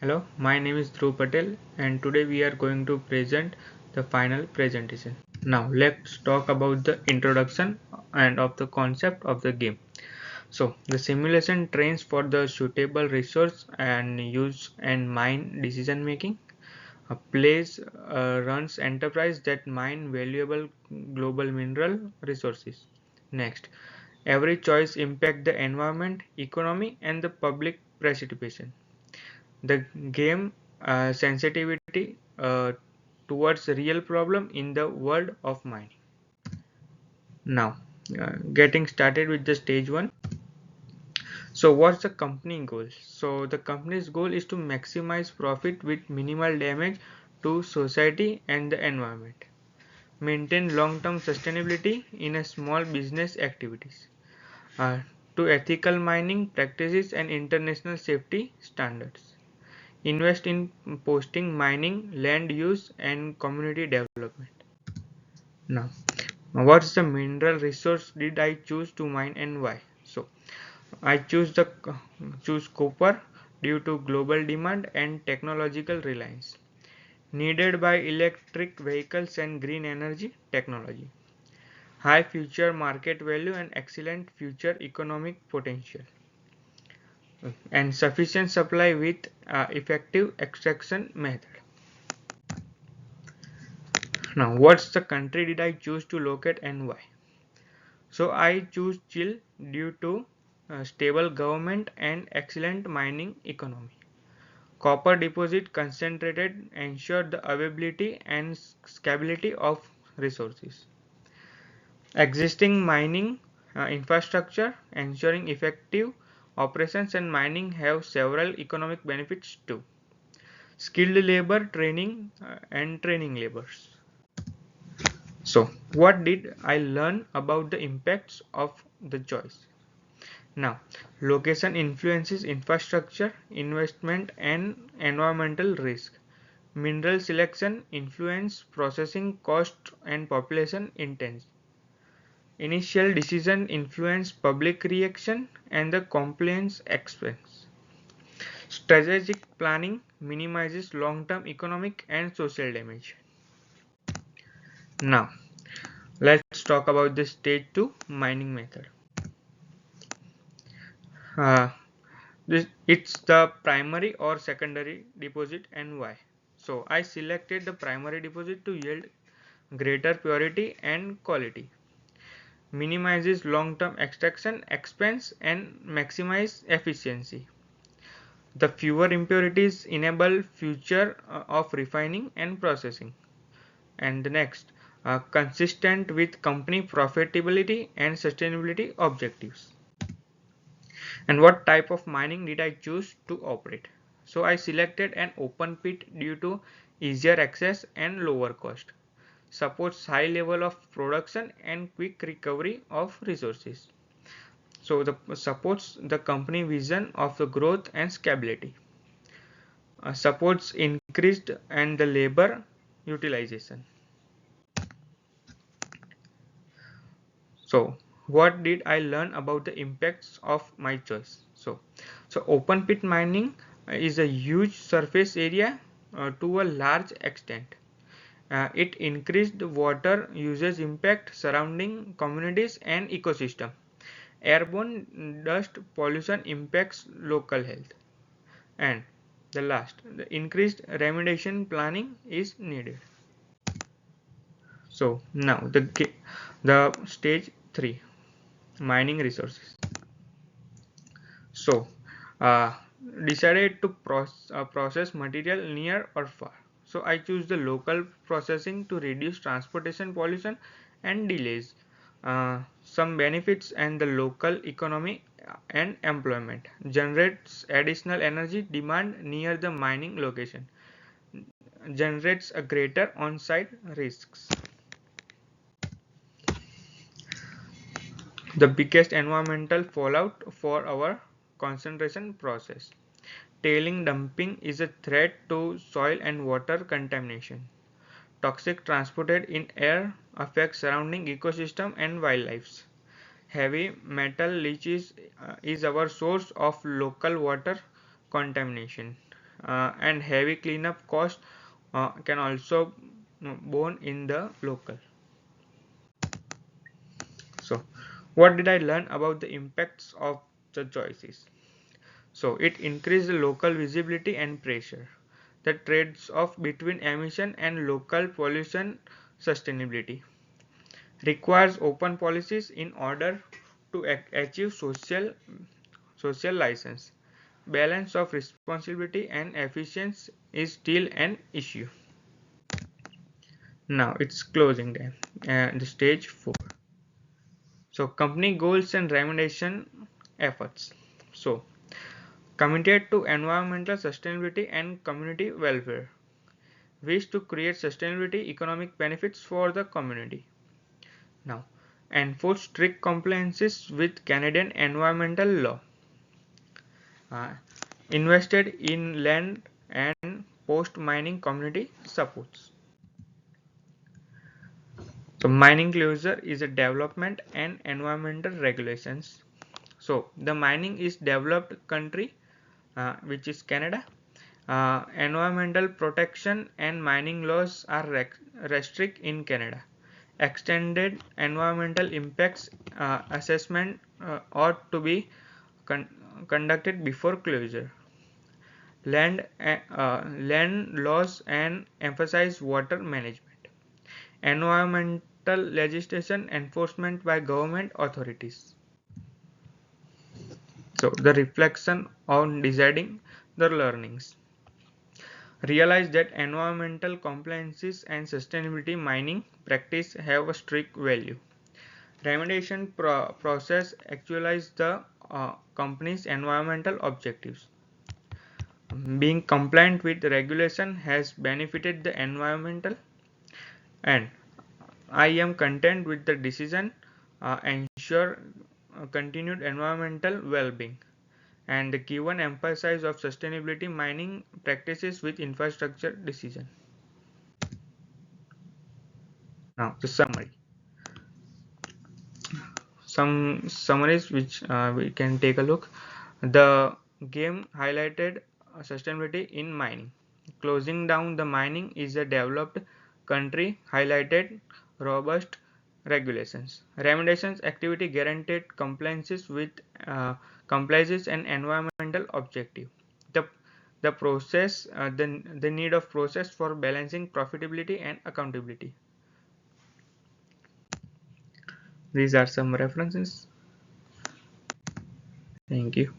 Hello, my name is Dhruv Patel and today we are going to present the final presentation. Now let's talk about the introduction and of the concept of the game. So the simulation trains for the suitable resource and use and mine decision making. Plays runs enterprise that mine valuable global mineral resources. Next, every choice impact the environment, economy and the public participation. The game sensitivity towards real problem in the world of mining. Now, getting started with the stage one. So, what's the company goal? So, the company's goal is to maximize profit with minimal damage to society and the environment. Maintain long-term sustainability in a small business activities. Uh, to ethical mining practices and international safety standards. Invest in posting mining, land use and community development. Now, what's the mineral resource did I choose to mine and why? So, I choose copper due to global demand and technological reliance. Needed by electric vehicles and green energy technology. High future market value and excellent future economic potential. And sufficient supply with effective extraction method. Now, what's the country did I choose to locate and why? So, I choose Chile due to stable government and excellent mining economy. Copper deposit concentrated ensure the availability and scalability of resources. Existing mining infrastructure ensuring effective operations and mining have several economic benefits too. Skilled labor training and training labors. So, what did I learn about the impacts of the choice? Now, location influences infrastructure, investment, and environmental risk. Mineral selection influence processing cost and population intent. Initial decision influence public reaction and the compliance expense. Strategic planning minimizes long-term economic and social damage. Now, let's talk about the stage 2 mining method. Uh, it's the primary or secondary deposit and why. So I selected the primary deposit to yield greater purity and quality, minimizes long-term extraction expense and maximize efficiency. The fewer impurities enable future of refining and processing. And the next, consistent with company profitability and sustainability objectives. And what type of mining did I choose to operate? So I selected an open pit due to easier access and lower cost. Supports high level of production and quick recovery of resources. So the supports the company vision of the growth and scalability. Supports increased and the labor utilization. So what did I learn about the impacts of my choice? So open pit mining is a huge surface area to a large extent. It increased water usage impact surrounding communities and ecosystem. Airborne dust pollution impacts local health. And the last, the increased remediation planning is needed. So now the stage 3 mining resources. So, uh, decided to process material near or far. So, I choose the local processing to reduce transportation pollution and delays. Some benefits and the local economy and employment generates additional energy demand near the mining location, generates a greater on-site risks. The biggest environmental fallout for our concentration process. Tailing dumping is a threat to soil and water contamination. Toxic transported in air affects surrounding ecosystem and wildlife. Heavy metal leaches is our source of local water contamination. and heavy cleanup costs can also borne in the local. So, what did I learn about the impacts of the choices? So, it increased the local visibility and pressure. The trades off between emission and local pollution sustainability requires open policies in order to achieve social license. Balance of responsibility and efficiency is still an issue. Now it's closing time and the stage 4. So company goals and remuneration efforts. So committed to environmental sustainability and community welfare. Wish to create sustainability economic benefits for the community. Now enforce strict compliances with Canadian environmental law. Uh, Invested in land and post mining community supports. So mining closure is a development and environmental regulations. So the mining is developed country, which is Canada. Environmental protection and mining laws are restrict in Canada. Extended environmental impacts assessment ought to be conducted before closure. Land laws and emphasize water management. Environmental legislation enforcement by government authorities. So the reflection on deciding the learnings. Realize that environmental compliances and sustainability mining practice have a strict value. Remediation process actualize the company's environmental objectives. Being compliant with regulation has benefited the environmental, and I am content with the decision ensure continued environmental well-being and the given emphasis of sustainability mining practices with infrastructure decision. Now the summary. Some summaries which we can take a look. The game highlighted sustainability in mining. Closing down the mining is a developed country highlighted robust regulations. Remediations activity guaranteed compliances with compliances and environmental objective. The the process the need of process for balancing profitability and accountability. These are some references. Thank you.